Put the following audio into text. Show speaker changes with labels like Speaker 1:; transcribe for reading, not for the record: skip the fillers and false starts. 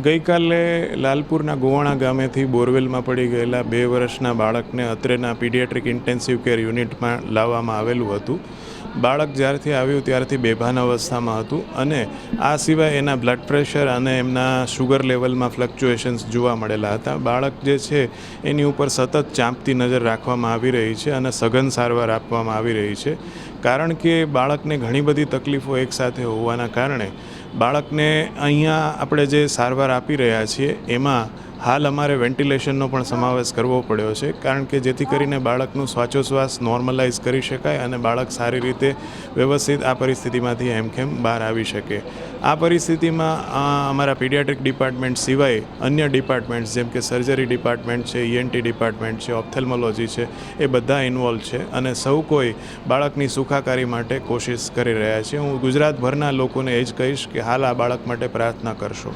Speaker 1: ગઈકાલે લાલપુરના ગોવાણા ગામેથી બોરવેલમાં પડી ગયેલા 2 વર્ષના બાળકને અત્રેના પીડિયાટ્રિક ઇન્ટેન્સિવ કેર યુનિટમાં લાવવામાં આવેલું હતું. બાળક જ્યારથી આવ્યું ત્યારથી બેભાન અવસ્થામાં હતું અને આ સિવાય એના બ્લડ પ્રેશર અને એમના શુગર લેવલમાં ફ્લક્ચ્યુએશન્સ જોવા મળેલા હતા. બાળક જે છે એની ઉપર સતત ચાંપતી નજર રાખવામાં આવી રહી છે અને સઘન સારવાર આપવામાં આવી રહી છે. કારણ કે બાળકને ઘણી બધી તકલીફો એકસાથે હોવાના કારણે બાળકને અહીંયા આપણે જે સારવાર આપી રહ્યા છીએ એમાં હાલ અમારે વેન્ટિલેશનનો પણ સમાવેશ કરવો પડ્યો છે, કારણ કે જેથી કરીને બાળકનું શ્વાસોશ્વાસ નોર્મલાઇઝ કરી શકાય અને બાળક સારી રીતે વ્યવસ્થિત આ પરિસ્થિતિમાંથી હેમખેમ બહાર આવી શકે. આ પરિસ્થિતિમાં અમારા પીડિયાટ્રિક ડિપાર્ટમેન્ટ સિવાય અન્ય ડિપાર્ટમેન્ટ્સ જેમ કે સર્જરી ડિપાર્ટમેન્ટ છે, ENT ડિપાર્ટમેન્ટ છે, ઓપ્થેલ્મોલોજી છે, એ બધા ઇન્વોલ્વ છે અને સૌ કોઈ બાળકની સુખાકારી માટે કોશિશ કરી રહ્યા છે. હું ગુજરાતભરના લોકોને એ જ કહીશ કે હાલ આ બાળક માટે પ્રાર્થના કરશો.